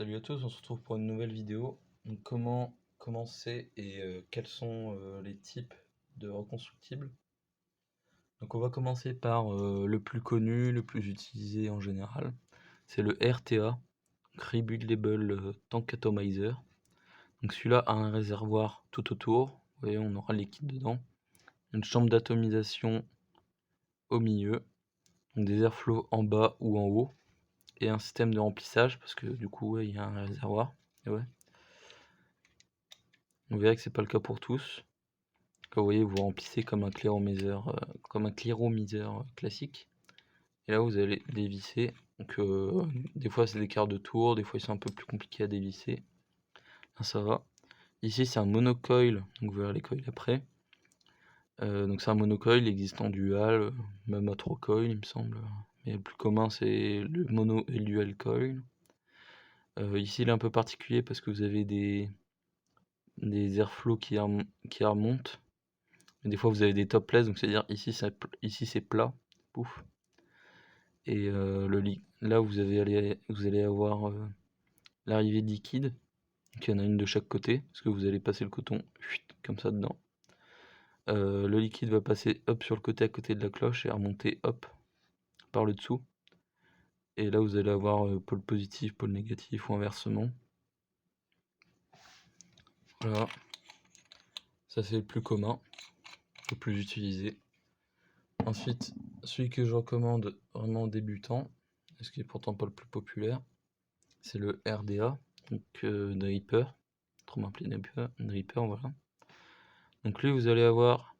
Salut à tous, on se retrouve pour une nouvelle vidéo. Donc, comment commencer et quels sont les types de reconstructibles. Donc on va commencer par le plus connu, le plus utilisé en général. C'est le RTA, Rebuildable Tank Atomizer. Donc celui-là a un réservoir tout autour. Vous voyez, on aura le liquide dedans. Une chambre d'atomisation au milieu. Donc des airflows en bas ou en haut. Et un système de remplissage parce que du coup ouais, il y a un réservoir. Et ouais. On verra que c'est pas le cas pour tous. Vous voyez, vous remplissez comme un cléromiseur, classique. Et là, vous allez dévisser. Donc, des fois, c'est des quarts de tour, des fois, ils sont un peu plus compliqués à dévisser. Là, ça va. Ici, c'est un monocoil, donc vous verrez les coils après. Donc, c'est un monocoil, il existe en dual, même à 3 coils, il me semble. Mais le plus commun, c'est le mono et le dual coil. Ici, il est un peu particulier parce que vous avez des airflows qui remontent. Des fois vous avez des topless, donc c'est-à-dire ici c'est plat, pouf. Et là vous allez avoir l'arrivée de liquide, donc il y en a une de chaque côté, parce que vous allez passer le coton comme ça dedans. Le liquide va passer hop sur le côté à côté de la cloche et remonter hop par le dessous. Et là vous allez avoir pôle positif, pôle négatif ou inversement. Voilà, ça c'est le plus commun, le plus utilisé. Ensuite, celui que je recommande vraiment aux débutants, ce qui est pourtant pas le plus populaire, c'est le RDA, donc Dripper, trop appelé Dripper, voilà. Donc lui, vous allez avoir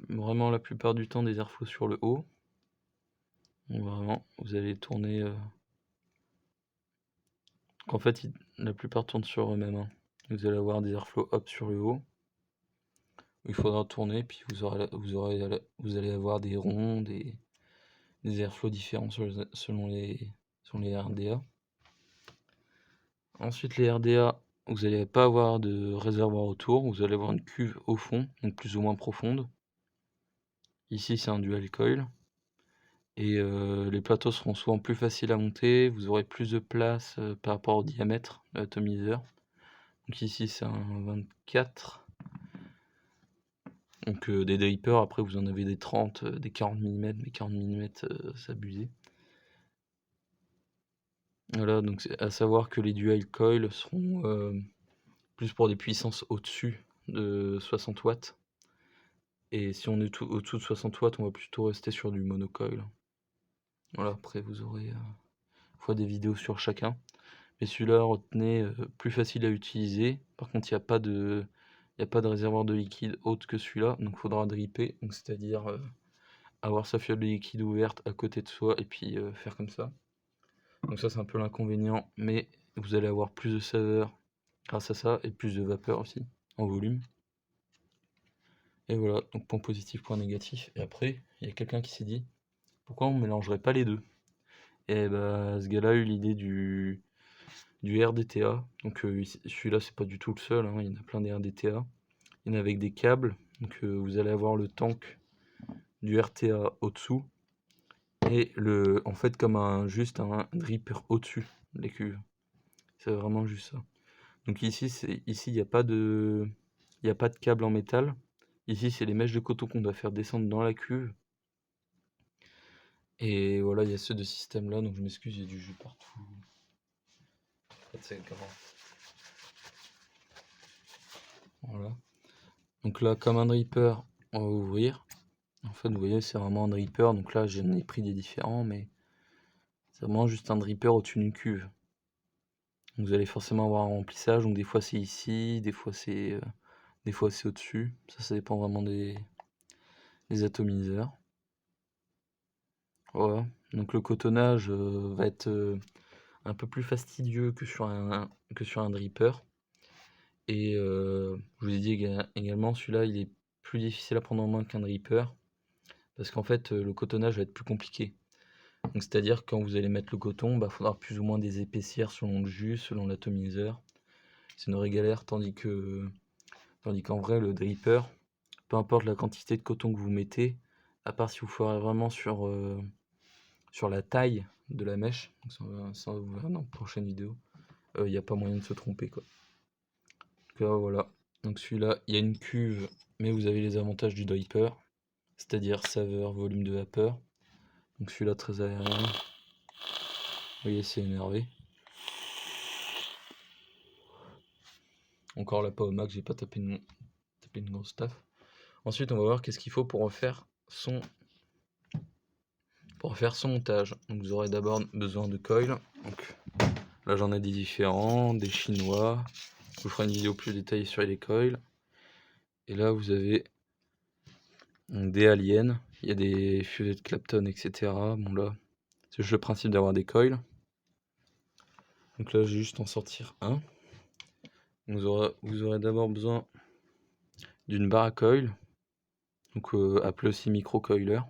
vraiment la plupart du temps des airflows sur le haut. Donc vraiment, vous allez tourner. En fait, la plupart tournent sur eux-mêmes. Hein. Vous allez avoir des airflows hop sur le haut. Il faudra tourner, puis vous allez avoir des ronds, des airflows différents selon les RDA. Ensuite, les RDA, vous n'allez pas avoir de réservoir autour, vous allez avoir une cuve au fond, donc plus ou moins profonde. Ici, c'est un dual coil. Et les plateaux seront souvent plus faciles à monter, vous aurez plus de place par rapport au diamètre de l'atomiseur. Donc ici, c'est un 24. Donc des drippers, après vous en avez des 30, des 40 mm, mais 40 mm, c'est abusé. Voilà, donc c'est à savoir que les dual coils seront plus pour des puissances au-dessus de 60 watts. Et si on est au-dessous de 60 watts, on va plutôt rester sur du monocoil. Voilà, après vous aurez des vidéos sur chacun. Mais celui-là, retenez, plus facile à utiliser. Par contre, il n'y a pas de réservoir de liquide autre que celui-là, donc il faudra dripper, donc c'est-à-dire avoir sa fiole de liquide ouverte à côté de soi et puis faire comme ça. Donc ça, c'est un peu l'inconvénient, mais vous allez avoir plus de saveur grâce à ça et plus de vapeur aussi en volume. Et voilà, donc point positif, point négatif. Et après, il y a quelqu'un qui s'est dit pourquoi on ne mélangerait pas les deux? Et bah, ce gars-là a eu l'idée du RDTA. Donc celui-là, c'est pas du tout le seul, hein, il y en a plein des RDTA. Il y en a avec des câbles, donc vous allez avoir le tank du RTA au-dessous et en fait comme juste un dripper au-dessus des cuves. C'est vraiment juste ça. Donc ici il n'y a pas de câble en métal. Ici c'est les mèches de coton qu'on doit faire descendre dans la cuve. Et voilà, il y a ce deux systèmes là, donc je m'excuse, il y a du jus partout. En fait, c'est grand. Voilà. Donc là, comme un dripper, on va ouvrir. En fait, vous voyez, c'est vraiment un dripper. Donc là, j'en ai pris des différents, mais c'est vraiment juste un dripper au-dessus d'une cuve. Donc vous allez forcément avoir un remplissage. Donc des fois c'est ici, des fois c'est au-dessus. Ça dépend vraiment des atomiseurs. Voilà. Donc le cotonnage va être un peu plus fastidieux que sur un dripper. Et je vous ai dit également, celui-là, il est plus difficile à prendre en main qu'un dripper. Parce qu'en fait, le cotonnage va être plus compliqué. Donc c'est-à-dire que quand vous allez mettre le coton, il faudra plus ou moins des épaissières selon le jus, selon l'atomiseur. C'est une vraie galère, tandis qu'en vrai, le dripper, peu importe la quantité de coton que vous mettez, à part si vous ferez vraiment sur la taille de la mèche, donc ça on va vous verra dans la prochaine vidéo, il y a pas moyen de se tromper, quoi. Donc là, voilà. Donc celui-là, il y a une cuve, mais vous avez les avantages du Draper, c'est-à-dire saveur, volume de vapeur. Donc celui-là, très aérien. Vous voyez, c'est énervé. Encore là, pas au max, j'ai pas tapé une grosse taf. Ensuite, on va voir qu'est-ce qu'il faut pour refaire son montage. Donc vous aurez d'abord besoin de coils. Donc là, j'en ai des différents, des chinois. Je vous ferai une vidéo plus détaillée sur les coils. Et là, vous avez des aliens. Il y a des fusées de Clapton, etc. Bon là, c'est juste le principe d'avoir des coils. Donc là, je vais juste en sortir un. Vous aurez d'abord besoin d'une barre à coil, donc appelée aussi micro-coiler,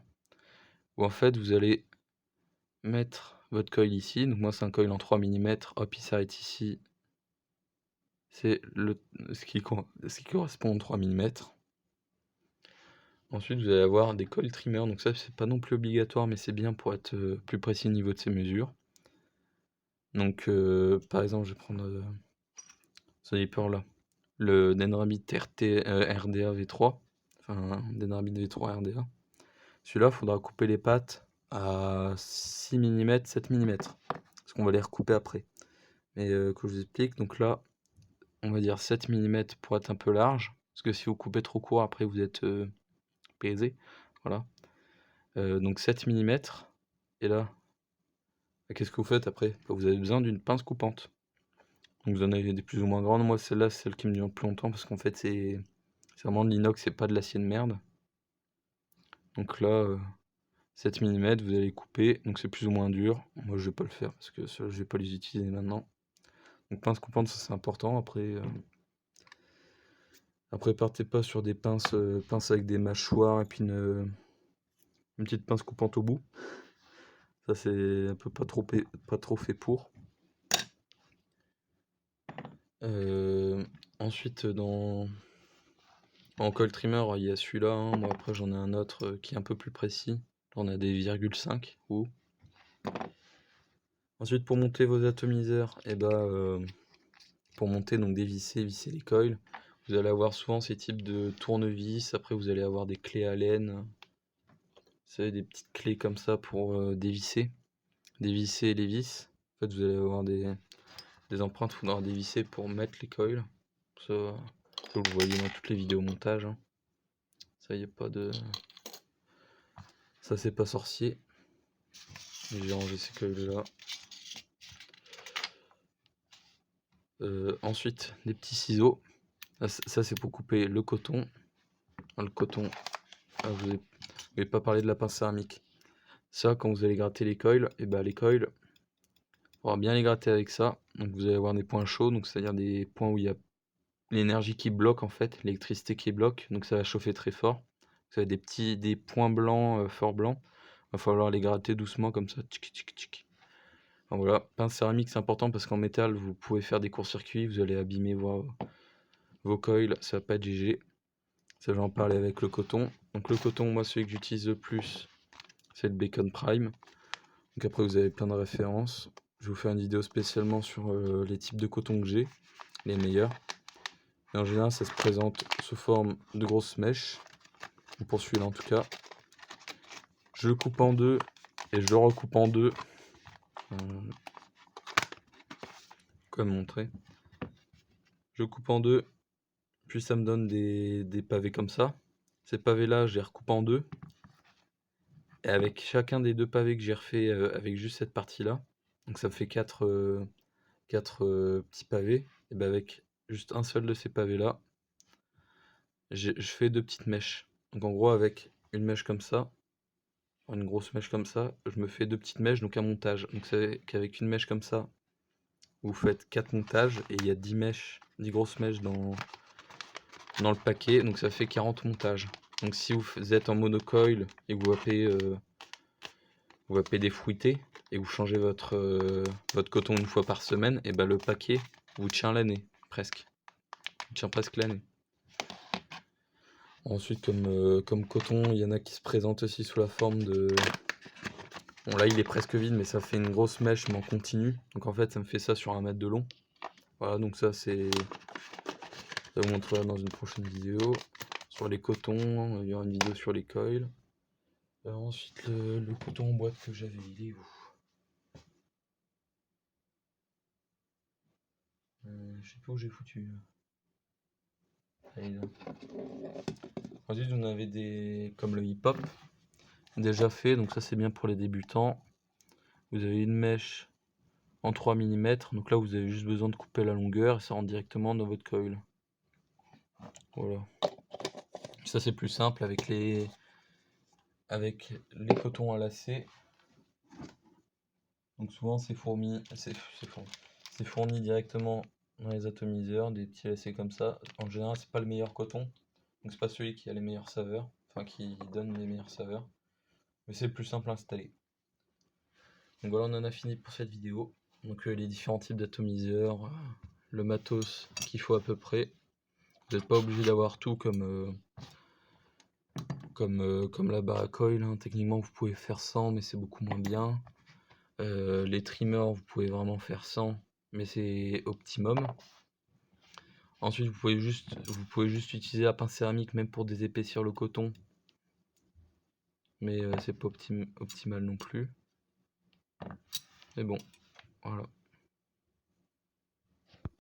où en fait vous allez mettre votre coil ici. Donc moi c'est un coil en 3 mm, hop, il s'arrête ici. C'est ce qui correspond aux 3 mm. Ensuite vous allez avoir des coil trimmers, donc ça c'est pas non plus obligatoire, mais c'est bien pour être plus précis au niveau de ces mesures. Donc par exemple je vais prendre ce Hyper là, le Denrabit RDA V3, enfin Denrabit V3 RDA. Celui-là, il faudra couper les pattes à 6 mm, 7 mm, parce qu'on va les recouper après. Mais que je vous explique, donc là, on va dire 7 mm pour être un peu large, parce que si vous coupez trop court, après vous êtes baisé. Voilà. Donc 7 mm, et là, qu'est-ce que vous faites après? Vous avez besoin d'une pince coupante. Donc vous en avez des plus ou moins grandes. Moi, celle-là, c'est celle qui me dure le plus longtemps, parce qu'en fait, c'est vraiment de l'inox, c'est pas de l'acier de merde. Donc là, 7 mm, vous allez couper, donc c'est plus ou moins dur. Moi je vais pas le faire parce que je vais pas les utiliser maintenant. Donc pince coupante, ça c'est important. Après partez pas sur des pinces, avec des mâchoires et puis une petite pince coupante au bout. Ça c'est un peu pas trop fait pour. Ensuite en coil trimmer, il y a celui-là, hein. Moi après j'en ai un autre qui est un peu plus précis. Là, on a des 0,5 ou. Ensuite pour monter vos atomiseurs, et pour monter, donc dévisser, visser les coils, vous allez avoir souvent ces types de tournevis. Après vous allez avoir des clés Allen, vous savez, des petites clés comme ça pour dévisser les vis. En fait vous allez avoir des empreintes, il faudra dévisser pour mettre les coils. Ça, vous le voyez dans toutes les vidéos montage, hein. Ça y est pas de... Ça c'est pas sorcier. J'ai rangé ces coils là. Ensuite des petits ciseaux. Ça c'est pour couper le coton. Le coton, je vais pas parler de la pince céramique. Ça, quand vous allez gratter les coils, et les coils, on va bien les gratter avec ça. Donc vous allez avoir des points chauds, donc c'est-à-dire des points où il y a l'énergie qui bloque en fait, l'électricité qui bloque, donc ça va chauffer très fort. Vous avez des points blancs, fort blancs. Il va falloir les gratter doucement comme ça. Tchic, tchic, tchic. Enfin, voilà, pince céramique c'est important parce qu'en métal vous pouvez faire des courts-circuits, vous allez abîmer vos coils, ça va pas être GG. Ça, j'en parlais avec le coton. Donc le coton, moi celui que j'utilise le plus, c'est le Bacon Prime. Donc après vous avez plein de références. Je vais vous faire une vidéo spécialement sur les types de coton que j'ai, les meilleurs. Et en général ça se présente sous forme de grosses mèches. Donc pour celui-là en tout cas. Je le coupe en deux et je le recoupe en deux. Comme montrer. Je coupe en deux, puis ça me donne des pavés comme ça. Ces pavés là je les recoupe en deux. Et avec chacun des deux pavés que j'ai refait avec juste cette partie là, donc ça me fait 4 petits pavés, et avec juste un seul de ces pavés là, je fais deux petites mèches. Donc en gros avec une mèche comme ça, une grosse mèche comme ça, je me fais deux petites mèches, donc un montage. Donc c'est qu'avec une mèche comme ça, vous faites 4 montages, et il y a 10 mèches, 10 grosses mèches dans le paquet, donc ça fait 40 montages. Donc si vous êtes en monocoil et que vous vapez des fruités et vous changez votre coton une fois par semaine, et le paquet vous tient l'année, presque. Il tient presque l'année. Ensuite, comme coton, il y en a qui se présentent aussi sous la forme de... Bon là il est presque vide, mais ça fait une grosse mèche mais en continu. Donc en fait ça me fait ça sur 1 mètre de long. Voilà, donc ça c'est... Je vous montrerai dans une prochaine vidéo. Sur les cotons, il y aura une vidéo sur les coils. Ensuite, le coton en boîte que j'avais, il est où? Je sais pas où j'ai foutu. Allez, là. Ensuite, on avait des... comme le hip-hop, déjà fait, donc ça c'est bien pour les débutants. Vous avez une mèche en 3 mm, donc là vous avez juste besoin de couper la longueur et ça rentre directement dans votre coil. Voilà. Ça c'est plus simple avec les cotons à lacets. Donc souvent c'est fourni directement dans les atomiseurs, des petits lacets comme ça. En général c'est pas le meilleur coton, donc c'est pas celui qui a les meilleures saveurs, enfin qui donne les meilleures saveurs, mais c'est le plus simple à installer. Donc voilà, on en a fini pour cette vidéo. Donc les différents types d'atomiseurs, le matos qu'il faut à peu près. Vous n'êtes pas obligé d'avoir tout comme la barre à coil, hein. Techniquement vous pouvez faire sans mais c'est beaucoup moins bien. Les trimmers vous pouvez vraiment faire sans mais c'est optimum. Ensuite vous pouvez juste utiliser la pince céramique même pour désépaissir le coton, mais c'est pas optimal non plus. Mais bon, voilà.